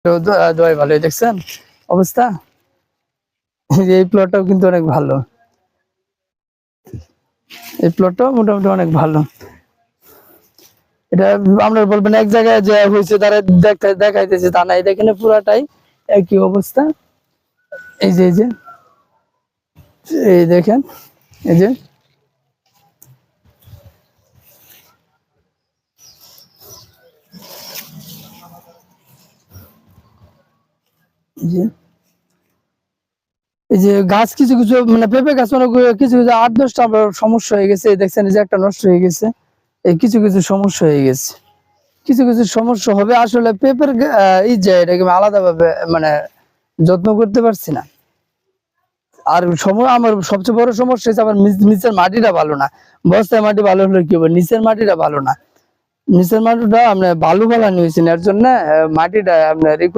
দোয়াই ভালোই দেখছেন অবস্থা। এই প্লটটাও কিন্তু অনেক ভালো, এই প্লটটাও মোটামুটি অনেক ভালো। এটা আমরা বলবেন এক জায়গায় যে হয়েছে তারা দেখাইতেছে তা না, এটা এখানে পুরাটাই একই অবস্থা। এই যে এই দেখেন, এই যে এই যে গাছ কিছু কিছু মানে পেঁপে গাছ মানে কিছু কিছু 8-10টা সমস্যা হয়ে গেছে, দেখছেন এই যে একটা নষ্ট হয়ে গেছে, এই কিছু কিছু সমস্যা হয়ে গেছে। কিছু কিছু সমস্যা হবে আসলে পেঁপের এই যে এটাকে আলাদা ভাবে মানে যত্ন করতে পারছি না। আর আমার সবচেয়ে বড় সমস্যা হচ্ছে আমার নিচের মাটিটা ভালো না। বস্তায় মাটি ভালো হলে কি হবে, নিচের মাটিটা ভালো না। নিচের মাটিটা আপনার বালু ফালানি হয়েছে, এর জন্য মাটিটা আপনার